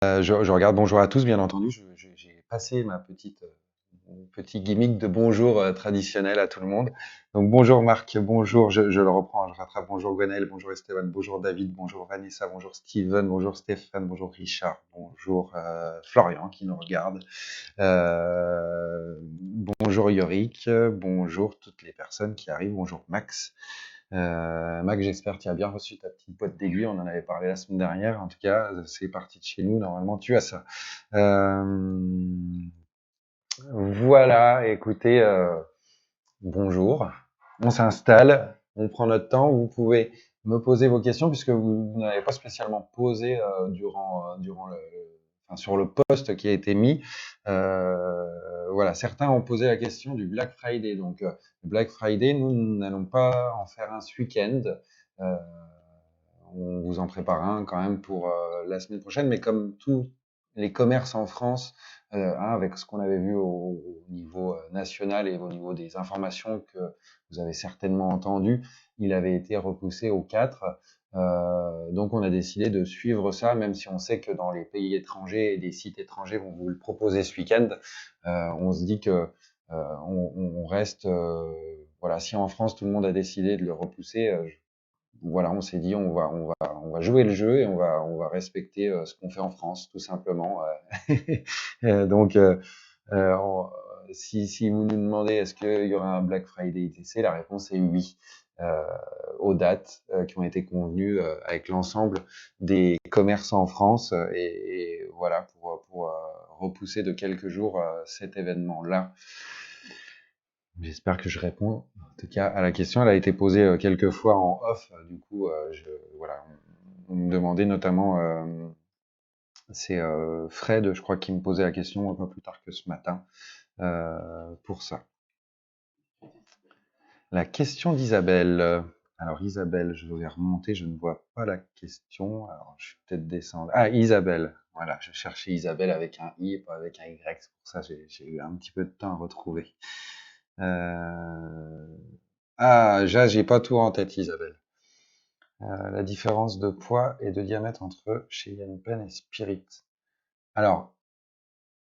Je regarde bonjour à tous, bien entendu. J'ai passé ma mon petit gimmick de bonjour traditionnel à tout le monde. Donc bonjour Marc, bonjour, je le reprends, je rattrape. Bonjour Gwenaël, bonjour Esteban, bonjour David, bonjour Vanessa, bonjour Steven, bonjour Stéphane, bonjour Richard, bonjour Florian qui nous regarde. Bonjour Yorick, bonjour toutes les personnes qui arrivent, bonjour Max. Mac, j'espère que tu as bien reçu ta petite boîte d'aiguilles. On en avait parlé la semaine dernière. En tout cas, c'est parti de chez nous. Normalement, tu as ça. Voilà, écoutez, bonjour. On s'installe, on prend notre temps. Vous pouvez me poser vos questions puisque vous n'avez pas spécialement posé durant enfin, sur le post qui a été mis. Voilà, certains ont posé la question du Black Friday. Donc, le Black Friday, nous n'allons pas en faire un ce week-end. Euh, on vous en prépare un quand même pour la semaine prochaine, mais comme tous les commerces en France, avec ce qu'on avait vu au niveau national et au niveau des informations que vous avez certainement entendues, il avait été repoussé au 4. Donc on a décidé de suivre ça, même si on sait que dans les pays étrangers et des sites étrangers vont vous le proposer ce week-end. On se dit que on reste, voilà, si en France tout le monde a décidé de le repousser, voilà, on s'est dit on va jouer le jeu et on va respecter ce qu'on fait en France, tout simplement. Donc, on- si vous nous demandez est-ce qu'il y aura un Black Friday ITC, la réponse est oui. Euh, aux dates qui ont été convenues avec l'ensemble des commerçants en France et voilà pour repousser de quelques jours cet événement-là. J'espère que je réponds en tout cas à la question. Elle a été posée quelques fois en off. Du coup, voilà, on me demandait notamment, c'est Fred, je crois, qui me posait la question un peu plus tard que ce matin pour ça. La question d'Isabelle. Alors Isabelle, je vais remonter, je ne vois pas la question. Alors je vais peut-être descendre. Ah, Isabelle. Voilà, je cherchais Isabelle avec un I et pas avec un Y. C'est pour ça que j'ai eu un petit peu de temps à retrouver. Euh... Ah, j'ai pas tout en tête, Isabelle. La différence de poids et de diamètre entre Cheyenne Pen et Spirit. Alors,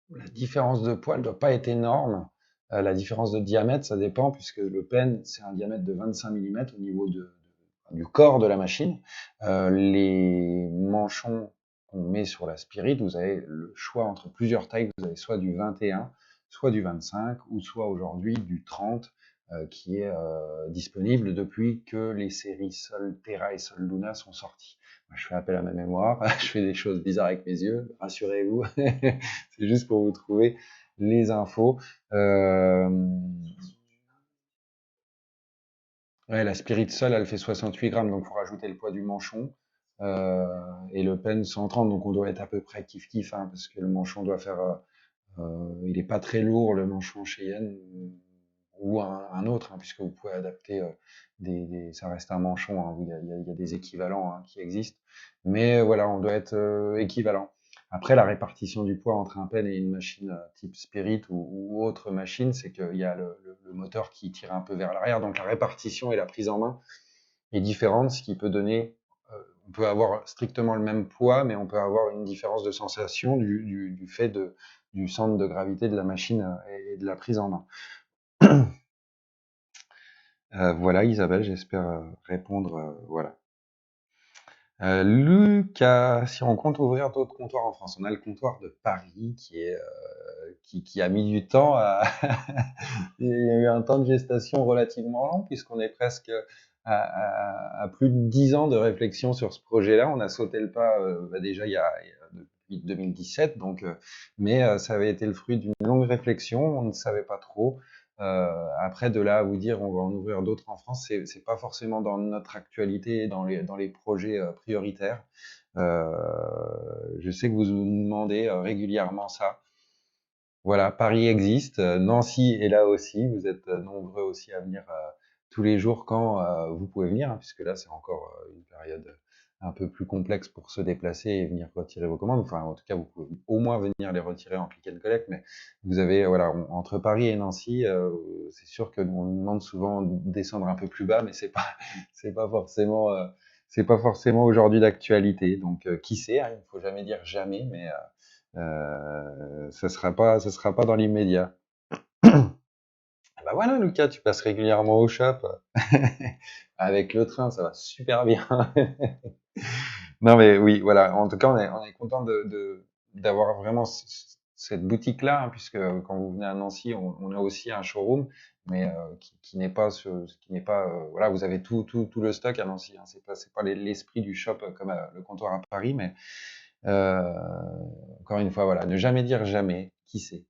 la différence de poids, elle doit pas être énorme. La différence de diamètre, ça dépend, puisque le pen, c'est un diamètre de 25 mm au niveau du corps de la machine. Les manchons qu'on met sur la Spirit, vous avez le choix entre plusieurs tailles. Vous avez soit du 21, soit du 25, ou soit aujourd'hui du 30, qui est disponible depuis que les séries Sol Terra et Sol Luna sont sorties. Moi, je fais appel à ma mémoire, je fais des choses bizarres avec mes yeux, rassurez-vous. C'est juste pour vous trouver les infos. Euh, ouais, la Spirit Sol, elle fait 68 grammes, donc il faut rajouter le poids du manchon. Et le pen 130, donc on doit être à peu près kiff-kiff, hein, parce que le manchon doit faire... il est pas très lourd, le manchon Cheyenne, ou un autre, hein, puisque vous pouvez adapter ça reste un manchon, hein, il y a des équivalents hein, qui existent, mais voilà, on doit être équivalent. Après, la répartition du poids entre un pen et une machine type Spirit ou autre machine, c'est qu'il y a le moteur qui tire un peu vers l'arrière, donc la répartition et la prise en main est différente, ce qui peut donner, on peut avoir strictement le même poids, mais on peut avoir une différence de sensation du fait du centre de gravité de la machine et de la prise en main. Voilà Isabelle, j'espère répondre. Voilà. Lucas, si on compte ouvrir d'autres comptoirs en France, on a le comptoir de Paris qui a mis du temps à... Il y a eu un temps de gestation relativement long puisqu'on est presque à plus de 10 ans de réflexion sur ce projet-là. On a sauté le pas déjà depuis 2017, donc, mais ça avait été le fruit d'une longue réflexion. On ne savait pas trop. Après, de là à vous dire, on va en ouvrir d'autres en France, c'est pas forcément dans notre actualité, dans les projets prioritaires. Euh, je sais que vous nous demandez régulièrement ça. Voilà, Paris existe, Nancy est là aussi. Vous êtes nombreux aussi à venir tous les jours quand vous pouvez venir, hein, puisque là c'est encore une période un peu plus complexe pour se déplacer et venir retirer vos commandes. Enfin, en tout cas, vous pouvez au moins venir les retirer en click and collect. Mais vous avez, voilà, entre Paris et Nancy, c'est sûr que on nous demande souvent de descendre un peu plus bas, mais c'est pas forcément c'est pas forcément aujourd'hui d'actualité. Donc, qui sait, hein, il ne faut jamais dire jamais, mais ça sera pas dans l'immédiat. Bah voilà, Lucas, tu passes régulièrement au shop. Avec le train, ça va super bien. Non, mais oui, voilà. En tout cas, on est content d'avoir vraiment cette boutique-là, hein, puisque quand vous venez à Nancy, on a aussi un showroom, mais qui n'est pas voilà, vous avez tout le stock à Nancy, hein. C'est pas l'esprit du shop comme le comptoir à Paris, mais euh, encore une fois, voilà, ne jamais dire jamais. Qui sait?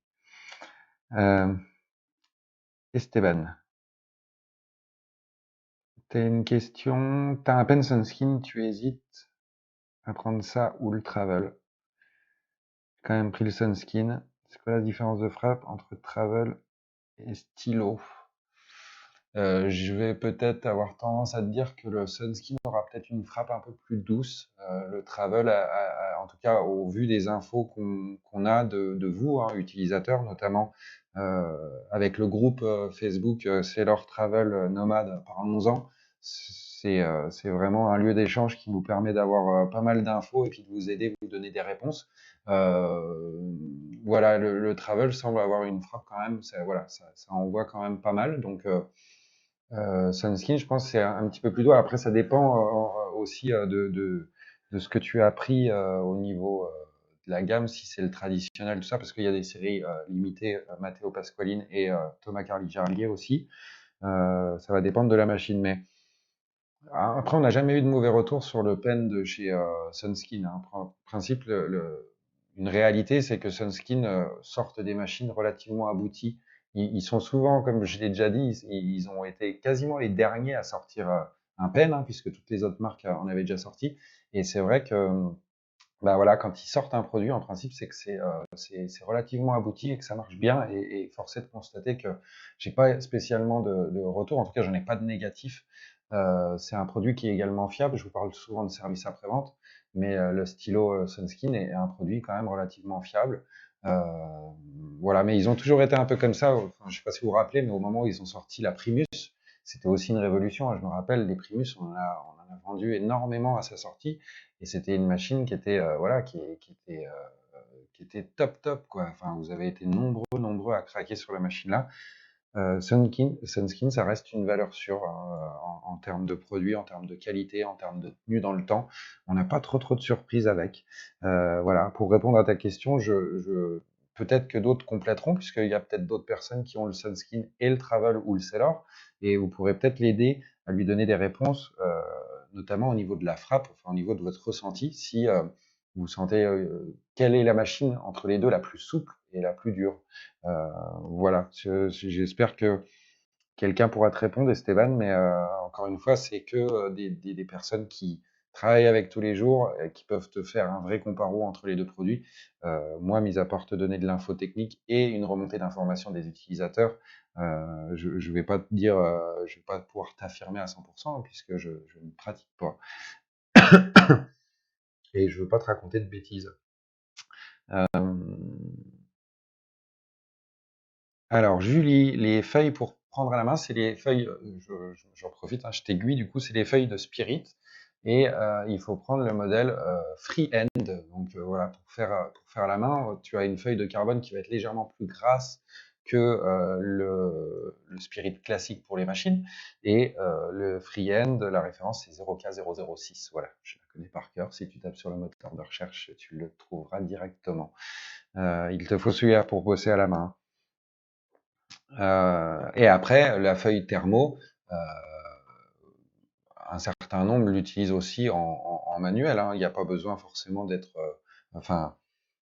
Euh, Esteban, t'as une question. T'as un pen sunscreen, tu hésites à prendre ça ou le travel? Quand même pris le sunscreen. C'est quoi la différence de frappe entre travel et stylo? Je vais peut-être avoir tendance à te dire que le sunscreen aura peut-être une frappe un peu plus douce. Le travel, en tout cas au vu des infos qu'on a de vous, hein, utilisateurs, notamment avec le groupe Facebook Sailor Travel Nomade, parlons-en. C'est vraiment un lieu d'échange qui vous permet d'avoir pas mal d'infos et puis de vous aider, vous donner des réponses. Voilà, le travel semble avoir une frappe quand même, voilà, ça envoie quand même pas mal. Donc, Sunskin, je pense, c'est un petit peu plus doux. Après, ça dépend aussi de ce que tu as pris au niveau de la gamme, si c'est le traditionnel, tout ça, parce qu'il y a des séries limitées, Matteo Pasqualin et Thomas Carli aussi. Ça va dépendre de la machine. Mais après, on n'a jamais eu de mauvais retour sur le pen de chez Sunskin, hein. En principe, une réalité, c'est que Sunskin sortent des machines relativement abouties. Ils sont souvent, comme je l'ai déjà dit, ils ont été quasiment les derniers à sortir un pen, hein, puisque toutes les autres marques en avaient déjà sorti. Et c'est vrai que bah voilà, quand ils sortent un produit, en principe, c'est que c'est relativement abouti et que ça marche bien. Et force est de constater que j'ai pas spécialement de retour. En tout cas, j'en ai pas de négatif. C'est un produit qui est également fiable. Je vous parle souvent de service après-vente, mais le stylo Sunskin est un produit quand même relativement fiable. Euh, voilà, mais ils ont toujours été un peu comme ça. Enfin, je sais pas si vous vous rappelez, mais au moment où ils ont sorti la Primus, c'était aussi une révolution, hein. Je me rappelle, les Primus, on en a vendu énormément à sa sortie. Et c'était une machine qui était, voilà, qui était top, top, quoi. Enfin, vous avez été nombreux à craquer sur la machine là. Sunskin, ça reste une valeur sûre, hein, en termes de produits, en termes de qualité, en termes de tenue dans le temps. On n'a pas trop de surprises avec. Voilà, pour répondre à ta question, peut-être que d'autres compléteront, puisqu'il y a peut-être d'autres personnes qui ont le Sunskin et le Travel ou le Sailor, et vous pourrez peut-être l'aider à lui donner des réponses, notamment au niveau de la frappe, enfin au niveau de votre ressenti, si vous sentez quelle est la machine entre les deux la plus souple et la plus dure. Voilà, j'espère que quelqu'un pourra te répondre, Esteban, mais encore une fois, c'est que des personnes qui travaillent avec tous les jours, qui peuvent te faire un vrai comparo entre les deux produits. Moi, mis à part te donner de l'info technique et une remontée d'informations des utilisateurs, je vais pas te dire, je vais pas pouvoir t'affirmer à 100%, puisque je ne pratique pas. Et je veux pas te raconter de bêtises. Euh, Alors, Julie, les feuilles pour prendre à la main, c'est les feuilles, j'en profite, hein, je t'aiguille, du coup, c'est les feuilles de Spirit. Et il faut prendre le modèle Freehand. Donc voilà, pour faire à la main, tu as une feuille de carbone qui va être légèrement plus grasse que le Spirit classique pour les machines. Et le Freehand, la référence, c'est 0K006. Voilà, je la connais par cœur. Si tu tapes sur le moteur de recherche, tu le trouveras directement. Il te faut celui-là pour bosser à la main. Et après, la feuille thermo, un certain nombre l'utilisent aussi en manuel, hein. Il n'y a pas besoin forcément d'être... enfin,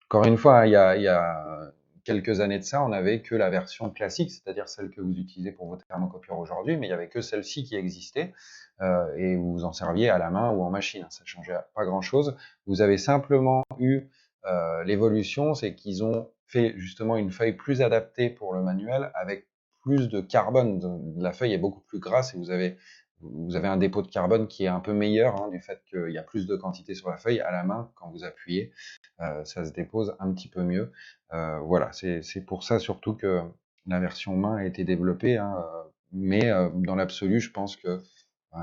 encore une fois, hein, il y a quelques années de ça, on n'avait que la version classique, c'est-à-dire celle que vous utilisez pour vos thermocopieurs aujourd'hui, mais il n'y avait que celle-ci qui existait, et vous vous en serviez à la main ou en machine. Ça changeait pas grand-chose. Vous avez simplement eu l'évolution, c'est qu'ils ont fait justement une feuille plus adaptée pour le manuel, avec plus de carbone. La feuille est beaucoup plus grasse et vous avez un dépôt de carbone qui est un peu meilleur, hein, du fait qu'il y a plus de quantité sur la feuille. À la main, quand vous appuyez, ça se dépose un petit peu mieux. Voilà, c'est pour ça surtout que la version main a été développée, hein, mais dans l'absolu, je pense que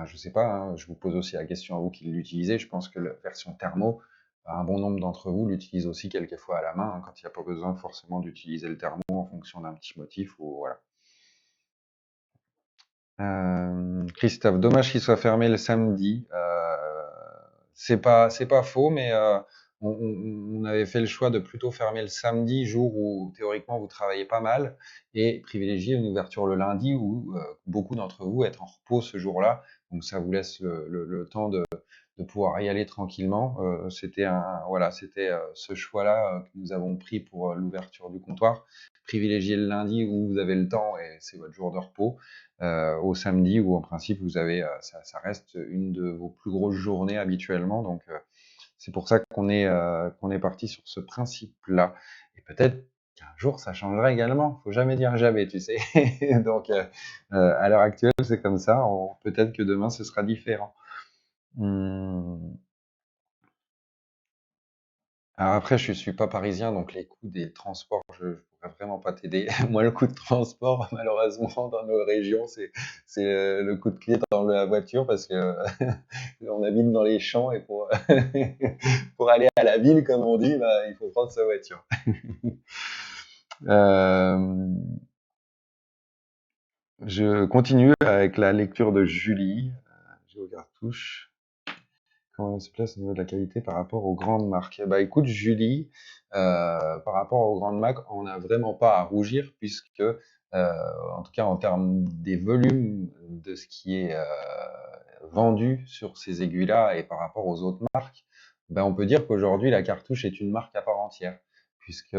je sais pas, hein, je vous pose aussi la question à vous qui l'utilisez. Je pense que la version thermo, un bon nombre d'entre vous l'utilisent aussi quelquefois à la main, hein, quand il n'y a pas besoin forcément d'utiliser le thermo en fonction d'un petit motif ou voilà. Christophe, dommage qu'il soit fermé le samedi. C'est pas faux, mais on avait fait le choix de plutôt fermer le samedi, jour où théoriquement vous travaillez pas mal, et privilégier une ouverture le lundi où beaucoup d'entre vous êtes en repos ce jour-là. Donc ça vous laisse le temps de pouvoir y aller tranquillement. C'était ce choix-là que nous avons pris pour l'ouverture du comptoir. Privilégier le lundi où vous avez le temps et c'est votre jour de repos, au samedi où en principe vous avez, ça reste une de vos plus grosses journées habituellement. Donc c'est pour ça qu'on est parti sur ce principe-là. Et peut-être qu'un jour ça changera également. Faut jamais dire jamais, tu sais. Donc à l'heure actuelle c'est comme ça. Peut-être que demain ce sera différent. Hum. Alors après, je suis pas parisien, donc les coûts des transports, je pourrais vraiment pas t'aider. Moi, le coût de transport, malheureusement, dans nos régions, c'est le coût de clé dans la voiture parce que on habite dans les champs et pour pour aller à la ville, comme on dit, bah, il faut prendre sa voiture. Euh, je continue avec la lecture de Julie. Géocartouche. Comment elle se place au niveau de la qualité par rapport aux grandes marques? Bah écoute, Julie, par rapport aux grandes marques, on n'a vraiment pas à rougir puisque, en tout cas en termes des volumes de ce qui est vendu sur ces aiguilles-là et par rapport aux autres marques, ben on peut dire qu'aujourd'hui la cartouche est une marque à part entière puisque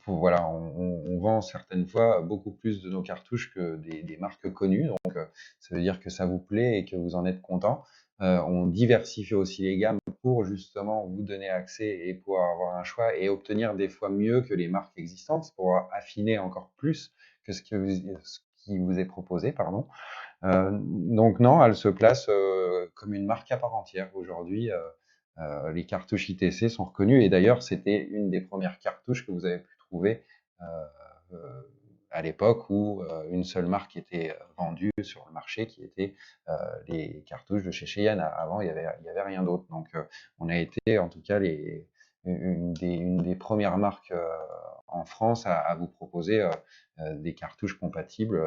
voilà, on vend certaines fois beaucoup plus de nos cartouches que des marques connues. Donc ça veut dire que ça vous plaît et que vous en êtes content. On diversifie aussi les gammes pour justement vous donner accès et pouvoir avoir un choix et obtenir des fois mieux que les marques existantes pour affiner encore plus que ce qui vous est proposé, pardon. Donc non, elle se place comme une marque à part entière. Aujourd'hui, les cartouches ITC sont reconnues et d'ailleurs, c'était une des premières cartouches que vous avez pu trouver euh, euh, à l'époque où une seule marque était vendue sur le marché, qui était les cartouches de chez Cheyenne. Avant, il y avait rien d'autre. Donc, on a été, en tout cas, une des premières marques en France à vous proposer des cartouches compatibles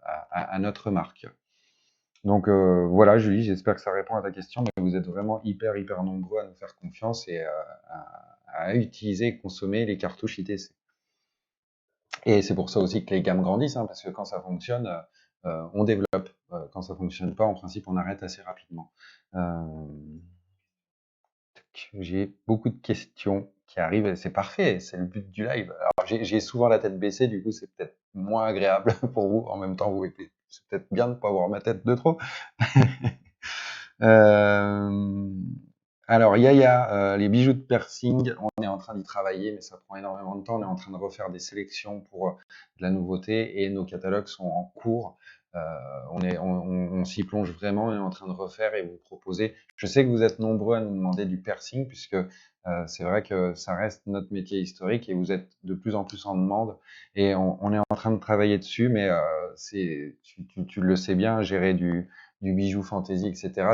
à notre marque. Donc voilà, Julie, j'espère que ça répond à ta question, mais vous êtes vraiment hyper nombreux à nous faire confiance et à utiliser et consommer les cartouches ITC. Et c'est pour ça aussi que les gammes grandissent, hein, parce que quand ça fonctionne, on développe. Quand ça fonctionne pas, en principe, on arrête assez rapidement. Euh, j'ai beaucoup de questions qui arrivent, et c'est parfait, c'est le but du live. Alors j'ai souvent la tête baissée, du coup c'est peut-être moins agréable pour vous. En même temps, c'est peut-être bien de ne pas voir ma tête de trop. Euh, alors, Yaya, les bijoux de piercing, on est en train d'y travailler, mais ça prend énormément de temps. On est en train de refaire des sélections pour de la nouveauté et nos catalogues sont en cours. Euh, on s'y plonge vraiment et on est en train de refaire et vous proposer. Je sais que vous êtes nombreux à nous demander du piercing puisque c'est vrai que ça reste notre métier historique et vous êtes de plus en plus en demande et on est en train de travailler dessus, mais tu le sais bien, gérer du bijou fantaisie, etc.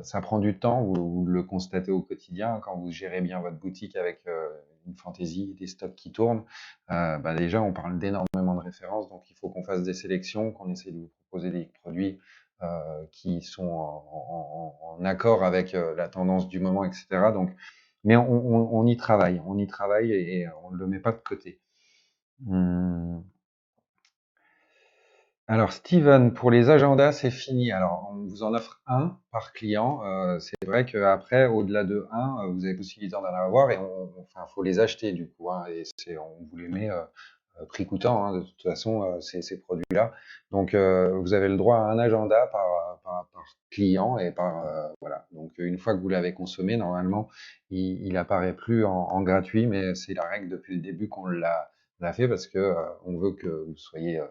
Ça prend du temps, vous le constatez au quotidien quand vous gérez bien votre boutique avec une fantaisie, des stocks qui tournent. Bah déjà, on parle d'énormément de références, donc il faut qu'on fasse des sélections, qu'on essaie de vous proposer des produits qui sont en accord avec la tendance du moment, etc. Donc, mais on y travaille et on ne le met pas de côté. Hum. Alors Steven, pour les agendas, c'est fini. Alors, on vous en offre un par client. C'est vrai qu'après, au-delà de un, vous avez possibilité d'en avoir et enfin, faut les acheter du coup, hein, et on vous les met prix coûtant, hein, de toute façon, ces produits-là. Donc, vous avez le droit à un agenda par client et voilà. Donc, une fois que vous l'avez consommé, normalement, il apparaît plus en gratuit, mais c'est la règle depuis le début qu'on l'a fait parce que on veut que vous soyez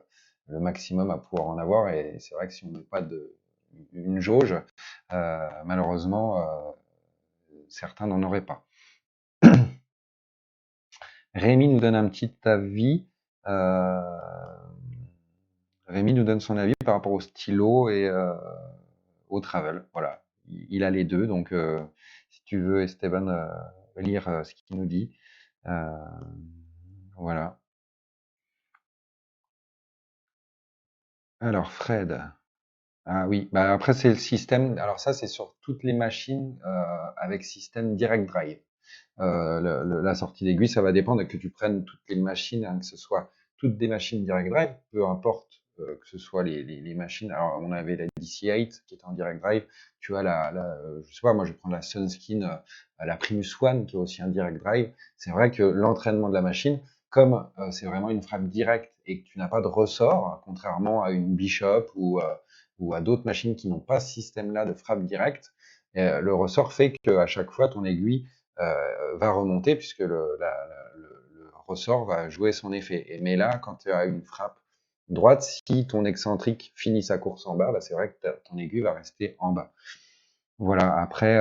le maximum à pouvoir en avoir. Et c'est vrai que si on met pas une jauge, malheureusement, certains n'en auraient pas. Rémi nous donne un petit avis. Rémi nous donne son avis par rapport au stylo et au travel. Voilà, il a les deux, donc si tu veux, Esteban, lire ce qu'il nous dit. Voilà. Alors, Fred. Ah oui, bah après c'est le système. Alors ça, c'est sur toutes les machines avec système Direct Drive. La sortie d'aiguille, ça va dépendre que tu prennes toutes les machines, hein, que ce soit toutes des machines Direct Drive, peu importe que ce soit les machines. Alors, on avait la DC8 qui était en Direct Drive. Tu as je sais pas, moi je vais prendre la Sunskin, la Primus One qui est aussi un Direct Drive. C'est vrai que l'entraînement de la machine, comme c'est vraiment une frappe directe et que tu n'as pas de ressort, contrairement à une Bishop ou à d'autres machines qui n'ont pas ce système-là de frappe directe, le ressort fait qu'à chaque fois ton aiguille va remonter puisque le ressort va jouer son effet. Mais là, quand tu as une frappe droite, si ton excentrique finit sa course en bas, bah, c'est vrai que ton aiguille va rester en bas. Voilà, après,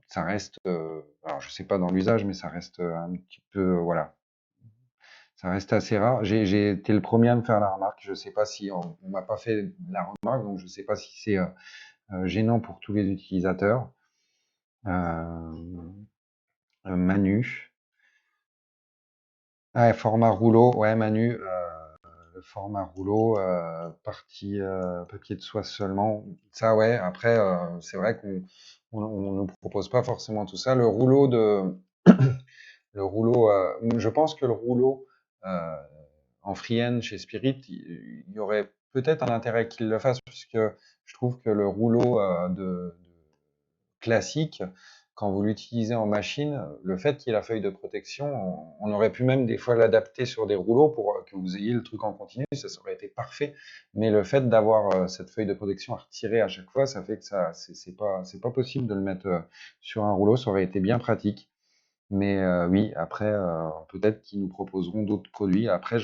ça reste, alors je sais pas dans l'usage, mais ça reste un petit peu, voilà, ça reste assez rare. J'ai été le premier à me faire la remarque. Je sais pas si on m'a pas fait la remarque, donc je sais pas si c'est gênant pour tous les utilisateurs. Manu. Ouais, format rouleau, ouais, Manu, le format rouleau, partie papier de soie seulement. Ça, ouais, après, c'est vrai qu'on ne propose pas forcément tout ça. Le rouleau le rouleau, je pense que le rouleau euh, en Freehand chez Spirit, il y aurait peut-être un intérêt qu'il le fasse, puisque je trouve que le rouleau classique, quand vous l'utilisez en machine, le fait qu'il y ait la feuille de protection, on aurait pu même des fois l'adapter sur des rouleaux pour que vous ayez le truc en continu, ça aurait été parfait. Mais le fait d'avoir cette feuille de protection à retirer à chaque fois, ça fait que ça, c'est pas possible de le mettre sur un rouleau, ça aurait été bien pratique. Mais oui, après, peut-être qu'ils nous proposeront d'autres produits. Après,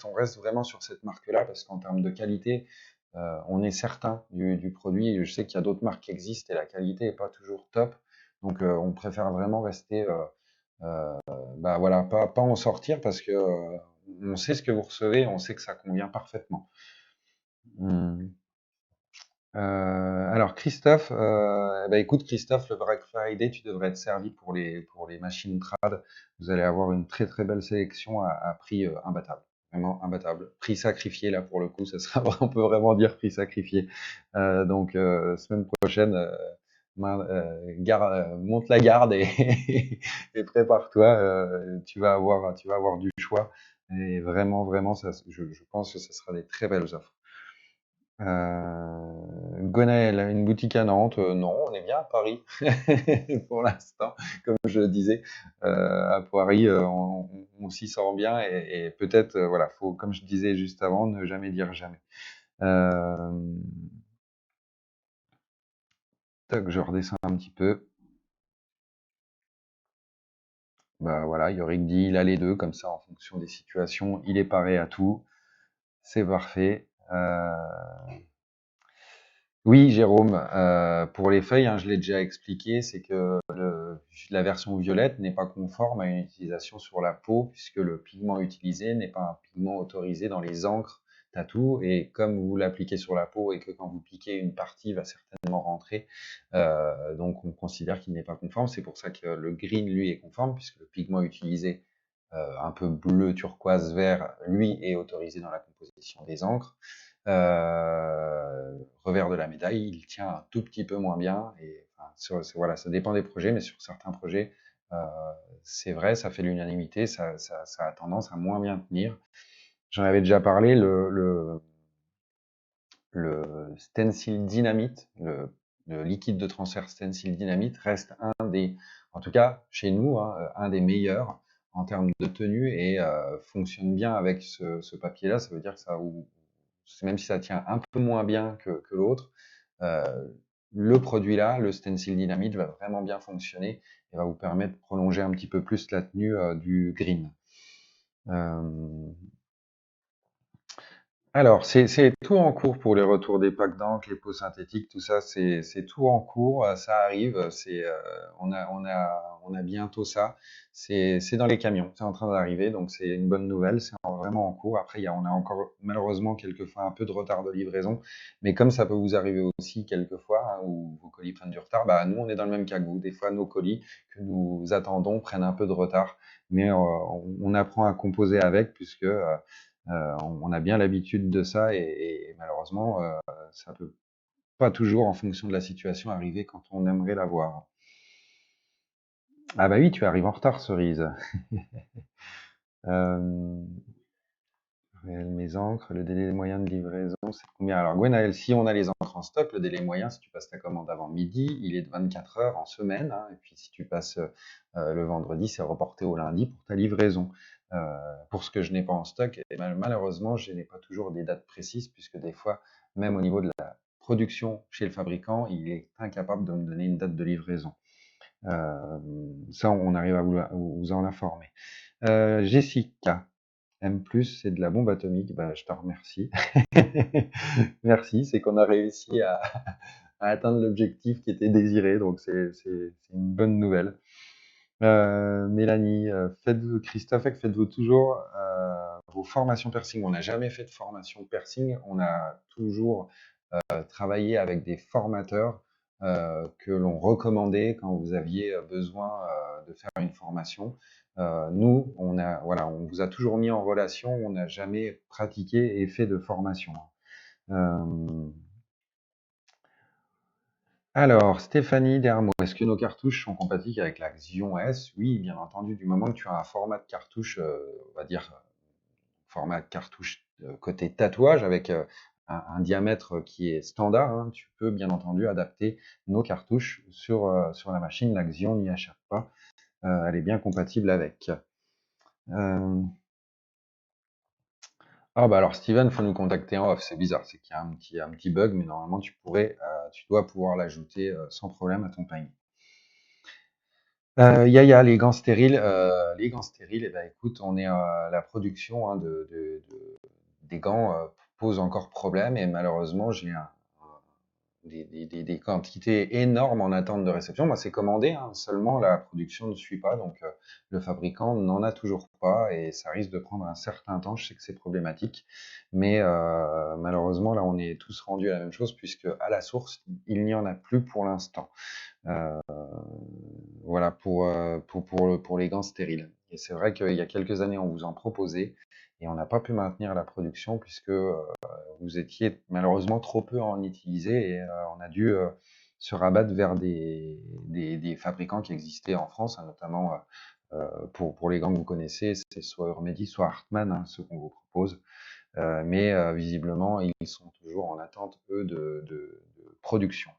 on reste vraiment sur cette marque-là parce qu'en termes de qualité, on est certain du produit. Je sais qu'il y a d'autres marques qui existent et la qualité n'est pas toujours top. Donc, on préfère vraiment rester, euh, bah voilà, pas en sortir parce que on sait ce que vous recevez, on sait que ça convient parfaitement. Hmm. Alors Christophe, bah écoute Christophe, le Black Friday, tu devrais être servi pour les machines trad. Vous allez avoir une très très belle sélection à prix imbattable, vraiment imbattable. Prix sacrifié là pour le coup, ça sera, on peut vraiment dire prix sacrifié. Donc semaine prochaine, monte la garde et, et prépare-toi. Tu vas avoir du choix et vraiment vraiment, je pense que ce sera des très belles offres. Gonaël, une boutique à Nantes, non, on est bien à Paris pour l'instant, comme je le disais. À Paris, on s'y sent bien et peut-être, voilà, faut, comme je disais juste avant, ne jamais dire jamais. Euh, Toc, je redescends un petit peu. Bah voilà, Yorick dit il a les deux, comme ça en fonction des situations, il est paré à tout. C'est parfait. Oui, Jérôme, pour les feuilles, hein, je l'ai déjà expliqué, c'est que la version violette n'est pas conforme à une utilisation sur la peau, puisque le pigment utilisé n'est pas un pigment autorisé dans les encres tattoo, et comme vous l'appliquez sur la peau et que quand vous piquez, une partie va certainement rentrer, donc on considère qu'il n'est pas conforme. C'est pour ça que le green, lui, est conforme, puisque le pigment utilisé, un peu bleu, turquoise, vert, lui, est autorisé dans la composition des encres. Revers de la médaille, il tient un tout petit peu moins bien. Et enfin, voilà, ça dépend des projets, mais sur certains projets, euh, c'est vrai, ça fait l'unanimité, ça a tendance à moins bien tenir. J'en avais déjà parlé, le Stencil Dynamite, le liquide de transfert Stencil Dynamite reste un des, en tout cas chez nous, hein, un des meilleurs en termes de tenue et fonctionne bien avec ce papier-là. Ça veut dire que ça, même si ça tient un peu moins bien que l'autre, euh, le produit-là, le Stencil Dynamite, va vraiment bien fonctionner et va vous permettre de prolonger un petit peu plus la tenue du green. Euh, Alors, c'est tout en cours pour les retours des packs d'encre, les peaux synthétiques, tout ça, c'est tout en cours, ça arrive, on a bientôt ça. C'est dans les camions, c'est en train d'arriver, donc c'est une bonne nouvelle, vraiment en cours. Après, on a encore malheureusement quelquefois un peu de retard de livraison, mais comme ça peut vous arriver aussi quelquefois, hein, où vos colis prennent du retard, bah nous on est dans le même cas que vous. Des fois, nos colis que nous attendons prennent un peu de retard, mais on apprend à composer avec puisque on a bien l'habitude de ça et malheureusement, ça peut pas toujours, en fonction de la situation, arriver quand on aimerait l'avoir. Ah bah oui, tu arrives en retard, cerise. Euh, mes encres, le délai moyen de livraison, c'est combien? Alors, Gwenaël, si on a les encres en stock, le délai moyen, si tu passes ta commande avant midi, il est de 24 heures en semaine, hein, et puis si tu passes le vendredi, c'est reporté au lundi pour ta livraison. Pour ce que je n'ai pas en stock, et malheureusement, je n'ai pas toujours des dates précises, puisque des fois, même au niveau de la production chez le fabricant, il est incapable de me donner une date de livraison. Euh, Ça, on arrive à vous en informer. Jessica, M+, c'est de la bombe atomique. Bah, je te remercie. Merci, c'est qu'on a réussi à atteindre l'objectif qui était désiré, donc c'est une bonne nouvelle. Mélanie, Christophe, faites-vous toujours vos formations piercing? On n'a jamais fait de formation piercing, on a toujours travaillé avec des formateurs que l'on recommandait quand vous aviez besoin de faire une formation. Nous, voilà, on vous a toujours mis en relation, on n'a jamais pratiqué et fait de formation. Euh, alors, Stéphanie Dermo, est-ce que nos cartouches sont compatibles avec la Xion S? Oui, bien entendu, du moment que tu as un format de cartouche, on va dire format de cartouche côté tatouage avec un diamètre qui est standard, hein, tu peux bien entendu adapter nos cartouches sur la machine. La Xion n'y échappe pas, elle est bien compatible avec. Euh, Ah bah alors Steven, faut nous contacter en off, c'est bizarre, c'est qu'il y a un petit bug, mais normalement tu dois pouvoir l'ajouter sans problème à ton panier. Yaya, les gants stériles, eh ben, écoute, on est la production, hein, des gants pose encore problème et malheureusement j'ai des quantités énormes en attente de réception. Moi, c'est commandé, hein, seulement la production ne suit pas, donc le fabricant n'en a toujours pas et ça risque de prendre un certain temps. Je sais que c'est problématique, mais malheureusement là, on est tous rendus à la même chose puisque à la source, il n'y en a plus pour l'instant. Euh, voilà pour les gants stériles. Et c'est vrai qu'il y a quelques années, on vous en proposait et on n'a pas pu maintenir la production puisque vous étiez malheureusement trop peu à en utiliser et on a dû se rabattre vers des fabricants qui existaient en France, hein, notamment pour les gants que vous connaissez, c'est soit Eurmedi, soit Hartmann, hein, ceux qu'on vous propose. Mais visiblement, ils sont toujours en attente, eux, de production.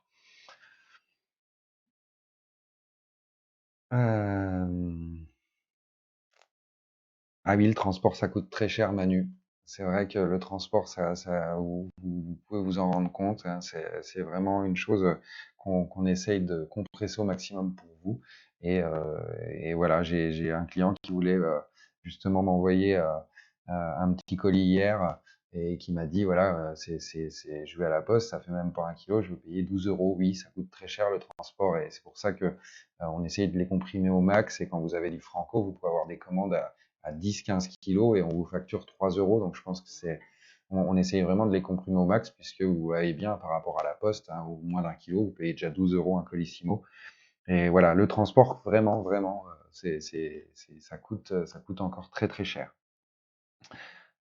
Euh, Ah oui, le transport, ça coûte très cher, Manu. C'est vrai que le transport, vous pouvez vous en rendre compte, hein, c'est vraiment une chose qu'on essaye de compresser au maximum pour vous. Et, euh, et voilà, j'ai un client qui voulait justement m'envoyer un petit colis hier et qui m'a dit, voilà, je vais à la poste, ça fait même pas 1 kilo, je vais payer 12 euros. Oui, ça coûte très cher le transport et c'est pour ça que on essaye de les comprimer au max. Et quand vous avez du franco, vous pouvez avoir des commandes à 10-15 kilos et on vous facture 3 euros. Donc je pense que on essaye vraiment de les comprimer au max puisque vous voyez bien par rapport à la poste, hein, au moins d'1 kilo, vous payez déjà 12 euros un colissimo. Et voilà, le transport, vraiment, vraiment, ça coûte encore très très cher.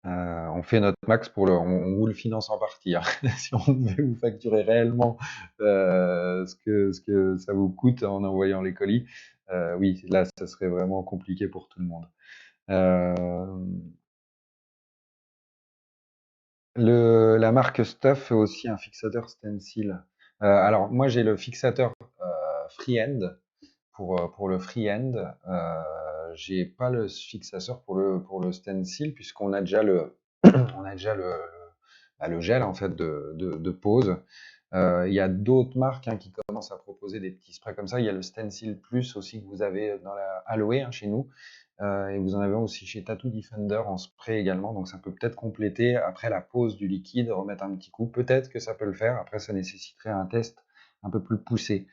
On fait notre max on vous le finance en partie, hein. Si on devait vous facturer réellement ce que ça vous coûte en envoyant les colis, oui, là, ça serait vraiment compliqué pour tout le monde. Euh, la marque Stuff fait aussi un fixateur stencil. Alors, moi, j'ai le fixateur Freehand pour le Freehand. J'ai pas le fixateur pour le stencil, puisqu'on a déjà on a déjà le gel en fait de pose. Il y a d'autres marques, hein, qui commencent à proposer des petits sprays comme ça. Il y a le Stencil Plus aussi que vous avez dans la Aloe, hein, chez nous. et vous en avez un aussi chez Tattoo Defender en spray également, donc ça peut peut-être compléter après la pose du liquide, remettre un petit coup. Peut-être que ça peut le faire. Après, ça nécessiterait un test un peu plus poussé.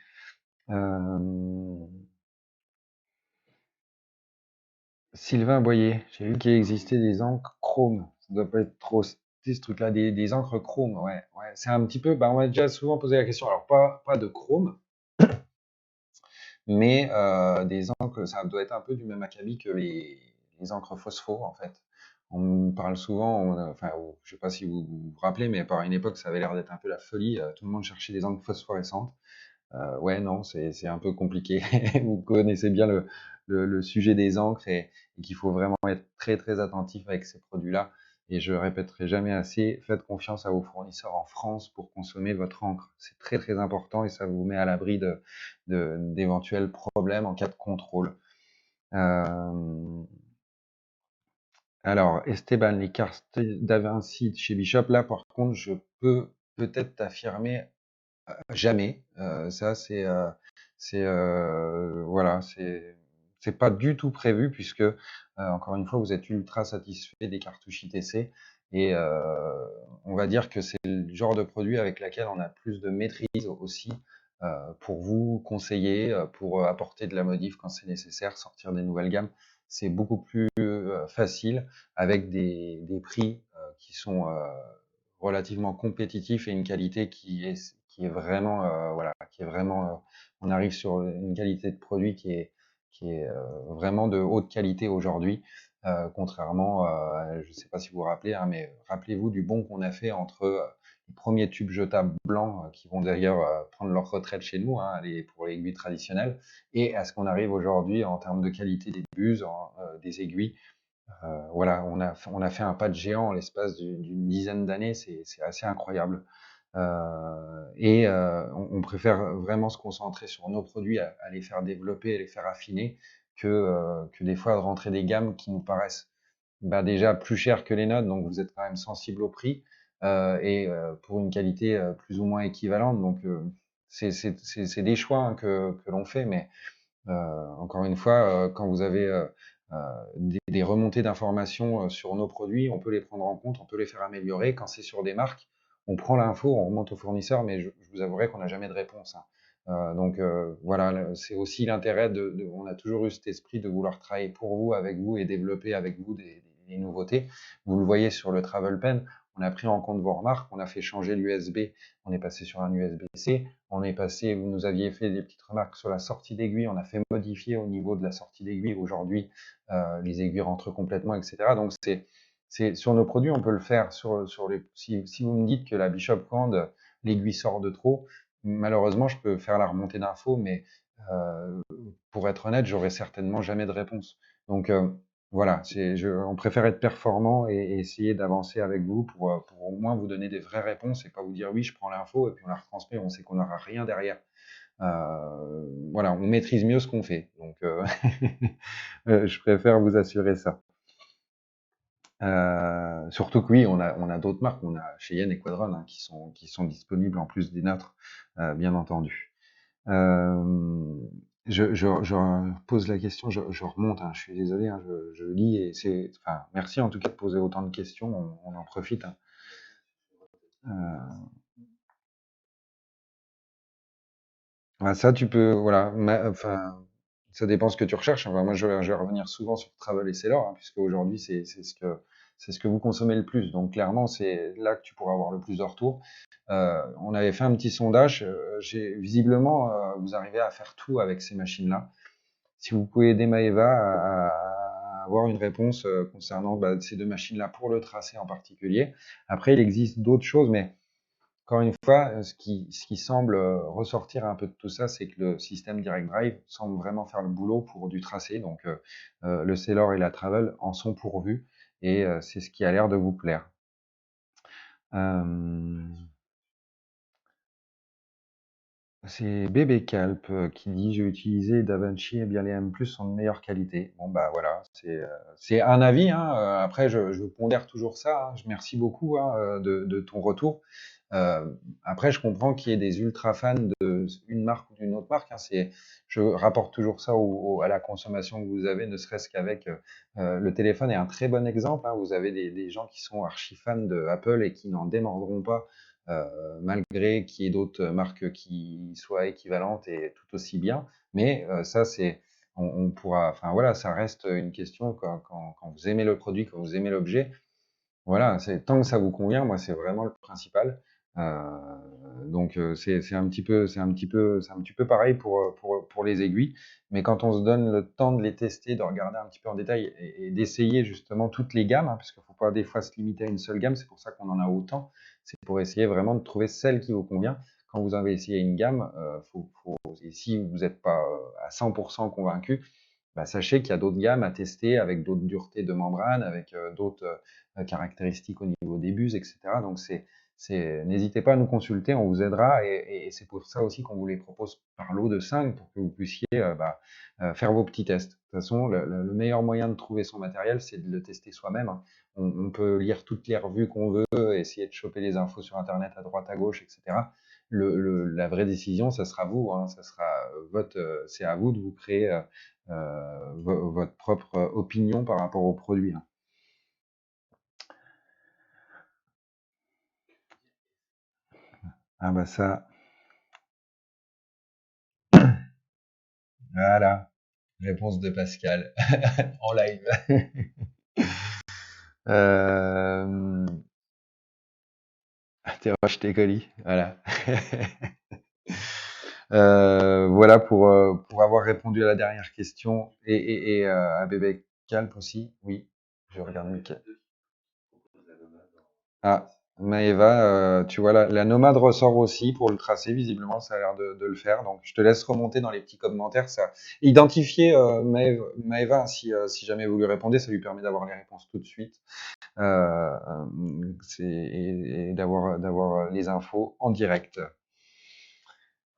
Sylvain Boyer, j'ai vu qu'il existait des encres chrome. Ça doit pas être trop stylé, ce truc-là, des encres chrome. Ouais, ouais. C'est un petit peu. Bah, on m'a déjà souvent posé la question. Alors, pas de chrome, mais des encres. Ça doit être un peu du même acabit que les encres phospho, en fait. On me parle souvent. Enfin, je sais pas si vous rappelez, mais par une époque, ça avait l'air d'être un peu la folie. Tout le monde cherchait des encres phosphorescentes. Ouais, non, c'est un peu compliqué. Vous connaissez bien le sujet des encres et qu'il faut vraiment être très très attentif avec ces produits-là. Et je répéterai jamais assez, faites confiance à vos fournisseurs en France pour consommer votre encre. C'est très très important et ça vous met à l'abri d'éventuels problèmes en cas de contrôle. Alors, Esteban, les cartes d'Avinci chez Bishop, là par contre, je peux peut-être t'affirmer jamais. Ça, voilà, c'est pas du tout prévu puisque, encore une fois, vous êtes ultra satisfait des cartouches ITC et on va dire que c'est le genre de produit avec laquelle on a plus de maîtrise aussi, pour vous conseiller, pour apporter de la modif quand c'est nécessaire, sortir des nouvelles gammes. C'est beaucoup plus facile avec des prix qui sont relativement compétitifs et une qualité qui est vraiment, voilà, qui est vraiment, on arrive sur une qualité de produit qui est vraiment de haute qualité aujourd'hui, contrairement, je ne sais pas si vous vous rappelez, hein, mais rappelez-vous du bond qu'on a fait entre les premiers tubes jetables blancs, qui vont d'ailleurs prendre leur retraite chez nous, hein, pour les aiguilles traditionnelles, et à ce qu'on arrive aujourd'hui en termes de qualité des buses, des aiguilles. Voilà, on a fait un pas de géant en l'espace d'une dizaine d'années, c'est assez incroyable. Et on préfère vraiment se concentrer sur nos produits, à les faire développer, à les faire affiner, que des fois de rentrer des gammes qui nous paraissent bah, déjà plus chères que les nôtres, donc vous êtes quand même sensible au prix, et pour une qualité plus ou moins équivalente. Donc c'est des choix hein, que l'on fait, mais encore une fois, quand vous avez des remontées d'informations sur nos produits, on peut les prendre en compte, on peut les faire améliorer. Quand c'est sur des marques, on prend l'info, on remonte au fournisseur, mais je vous avouerai qu'on n'a jamais de réponse, hein. Donc voilà, c'est aussi l'intérêt on a toujours eu cet esprit de vouloir travailler pour vous, avec vous et développer avec vous des nouveautés. Vous le voyez sur le Travel Pen, on a pris en compte vos remarques, on a fait changer l'USB, on est passé sur un USB-C, on est passé, vous nous aviez fait des petites remarques sur la sortie d'aiguille, on a fait modifier au niveau de la sortie d'aiguille. Aujourd'hui, les aiguilles rentrent complètement, etc. Donc c'est sur nos produits, on peut le faire. Si vous me dites que la Bishop Hand, l'aiguille sort de trop, malheureusement, je peux faire la remontée d'infos, mais pour être honnête, j'aurai certainement jamais de réponse. Donc voilà, on préfère être performant et essayer d'avancer avec vous pour au moins vous donner des vraies réponses et pas vous dire oui, je prends l'info et puis on la retransmet, on sait qu'on n'aura rien derrière. Voilà, on maîtrise mieux ce qu'on fait. Donc je préfère vous assurer ça. Surtout que oui, on a d'autres marques, on a Cheyenne et Quadron hein, qui sont disponibles en plus des nôtres, bien entendu. Je pose la question, je remonte, hein, je suis désolé, hein, je lis et enfin, merci en tout cas de poser autant de questions, on en profite. Hein. Ça, tu peux, voilà, enfin, ça dépend ce que tu recherches. Enfin, moi, je vais revenir souvent sur Travel et Sailor, hein, puisque aujourd'hui, c'est ce que vous consommez le plus. Donc, clairement, c'est là que tu pourras avoir le plus de retours. On avait fait un petit sondage. Visiblement, vous arrivez à faire tout avec ces machines-là. Si vous pouvez aider Maëva à avoir une réponse concernant bah, ces deux machines-là pour le tracé en particulier. Après, il existe d'autres choses, mais encore une fois, ce qui semble ressortir un peu de tout ça, c'est que le système Direct Drive semble vraiment faire le boulot pour du tracé. Donc, le Sailor et la Travel en sont pourvus et c'est ce qui a l'air de vous plaire. Euh, C'est Bébé Calp qui dit j'ai utilisé DaVinci et bien les M+ sont de meilleure qualité. Bon bah voilà, c'est un avis. Hein. Après, je pondère toujours ça. Hein. Je merci beaucoup hein, de ton retour. Après, je comprends qu'il y ait des ultra fans une marque ou d'une autre marque, hein. Je rapporte toujours ça à la consommation que vous avez, ne serait-ce qu'avec le téléphone est un très bon exemple, hein. Vous avez des gens qui sont archi fans de Apple et qui n'en démordront pas, malgré qu'il y ait d'autres marques qui soient équivalentes et tout aussi bien. Mais ça, on pourra, enfin voilà, ça reste une question quand vous aimez le produit, quand vous aimez l'objet. Voilà, tant que ça vous convient, moi, c'est vraiment le principal. Donc, c'est un petit peu pareil pour les aiguilles. Mais quand on se donne le temps de les tester, de regarder un petit peu en détail et d'essayer justement toutes les gammes, hein, parce qu'il ne faut pas des fois se limiter à une seule gamme, c'est pour ça qu'on en a autant. C'est pour essayer vraiment de trouver celle qui vous convient. Quand vous avez essayé une gamme, et si vous n'êtes pas à 100% convaincu, bah, sachez qu'il y a d'autres gammes à tester avec d'autres duretés de membrane, avec d'autres caractéristiques au niveau des buses, etc. Donc, n'hésitez pas à nous consulter, on vous aidera et c'est pour ça aussi qu'on vous les propose par lot de 5 pour que vous puissiez faire vos petits tests. De toute façon, le meilleur moyen de trouver son matériel, c'est de le tester soi-même, hein. On peut lire toutes les revues qu'on veut, essayer de choper les infos sur Internet à droite, à gauche, etc. La vraie décision, ça sera vous, hein, ça sera c'est à vous de vous créer votre propre opinion par rapport au produit, hein. Ah bah ça, voilà, réponse de Pascal en live. Euh, Interroge tes colis, voilà. Voilà pour avoir répondu à la dernière question et à Bébé Calp aussi. Oui, je regarde Mickaël. Ah, Maëva, tu vois, la nomade ressort aussi pour le tracé, visiblement, ça a l'air de le faire. Donc, je te laisse remonter dans les petits commentaires. Ça. Identifier Maëva, si jamais vous lui répondez, ça lui permet d'avoir les réponses tout de suite et d'avoir les infos en direct.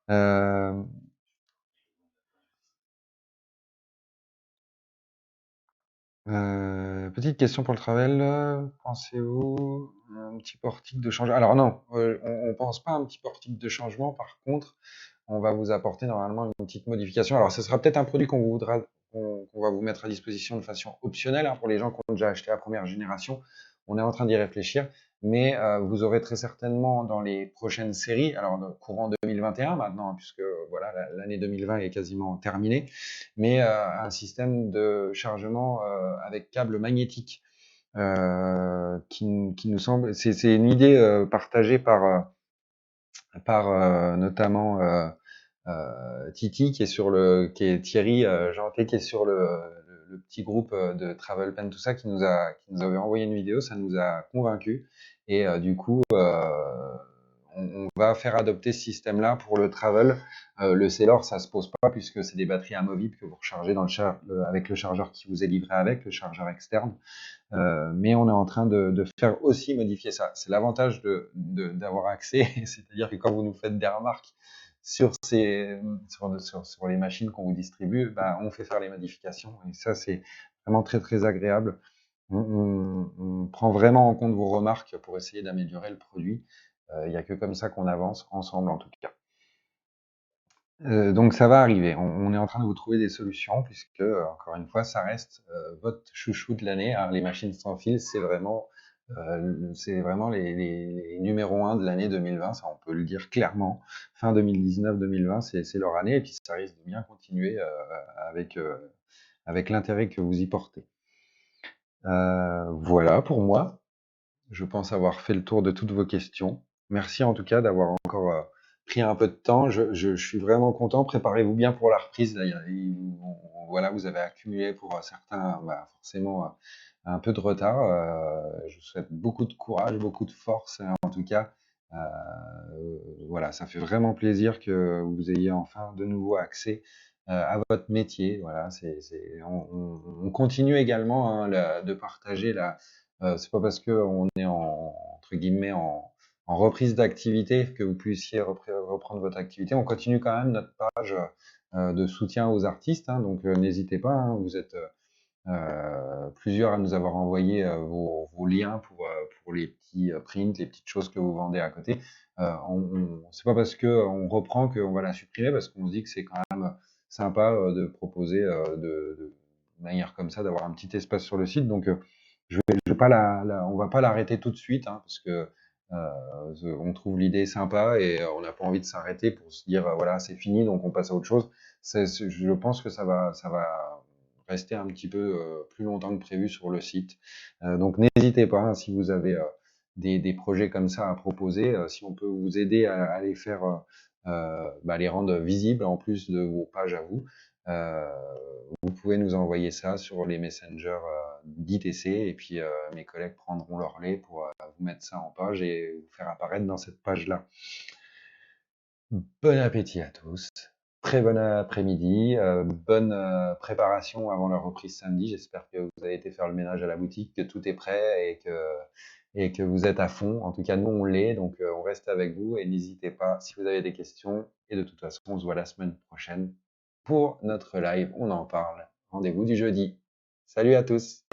Euh, Petite question pour le travel. Pensez-vous un petit portique de changement? Alors non, on pense pas à un petit portique de changement. Par contre, on va vous apporter normalement une petite modification. Alors, ce sera peut-être un produit qu'on va vous mettre à disposition de façon optionnelle, hein, pour les gens qui ont déjà acheté la première génération. On est en train d'y réfléchir, mais vous aurez très certainement dans les prochaines séries, alors courant 2021 maintenant, hein, puisque voilà, l'année 2020 est quasiment terminée, mais un système de chargement avec câble magnétique qui nous semble, c'est une idée partagée par notamment Titi qui est Thierry Janté qui est sur le petit groupe de Travel Pen, tout ça, qui nous avait envoyé une vidéo, ça nous a convaincus et du coup on va faire adopter ce système-là pour le travel. Le Sailor, ça se pose pas puisque c'est des batteries amovibles que vous rechargez avec le chargeur qui vous est livré avec, le chargeur externe. Mais on est en train de faire aussi modifier ça. C'est l'avantage d'avoir accès, c'est-à-dire que quand vous nous faites des remarques sur les machines qu'on vous distribue, bah, on fait faire les modifications. Et ça, c'est vraiment très très agréable. On prend vraiment en compte vos remarques pour essayer d'améliorer le produit. Il n'y a que comme ça qu'on avance ensemble en tout cas. Donc ça va arriver. On est en train de vous trouver des solutions puisque, encore une fois, ça reste votre chouchou de l'année, hein. Les machines sans fil, c'est vraiment les numéros 1 de l'année 2020, ça on peut le dire clairement. Fin 2019-2020, c'est leur année et puis ça risque de bien continuer avec l'intérêt que vous y portez. Voilà pour moi. Je pense avoir fait le tour de toutes vos questions. Merci en tout cas d'avoir encore pris un peu de temps. Je suis vraiment content. Préparez-vous bien pour la reprise. Là, voilà, vous avez accumulé pour certains forcément un peu de retard. Je vous souhaite beaucoup de courage, beaucoup de force. En tout cas, euh, voilà, ça fait vraiment plaisir que vous ayez enfin de nouveau accès à votre métier. Voilà, on continue également, hein, de partager c'est pas parce qu'on est entre guillemets en reprise d'activité que vous puissiez reprendre votre activité. On continue quand même notre page de soutien aux artistes, hein, donc n'hésitez pas, hein, vous êtes plusieurs à nous avoir envoyé vos liens pour les petits prints, les petites choses que vous vendez à côté. C'est pas parce que on reprend qu'on va la supprimer, parce qu'on se dit que c'est quand même sympa de proposer de manière comme ça, d'avoir un petit espace sur le site. Donc, je vais pas on va pas l'arrêter tout de suite, hein, parce que on trouve l'idée sympa et on n'a pas envie de s'arrêter pour se dire voilà, c'est fini, donc on passe à autre chose. Je pense que ça va rester un petit peu plus longtemps que prévu sur le site. Donc n'hésitez pas, hein, si vous avez des projets comme ça à proposer, si on peut vous aider à les faire, les rendre visibles en plus de vos pages à vous. Euh, Vous pouvez nous envoyer ça sur les messengers d'ITC et puis mes collègues prendront leur relais pour vous mettre ça en page et vous faire apparaître dans cette page-là. Bon appétit à tous, très bon après-midi, bonne préparation avant la reprise samedi. J'espère que vous avez été faire le ménage à la boutique, que tout est prêt et que vous êtes à fond. En tout cas, nous, on l'est, donc on reste avec vous et n'hésitez pas si vous avez des questions. Et de toute façon, on se voit la semaine prochaine pour notre live. On en parle. Rendez-vous du jeudi. Salut à tous!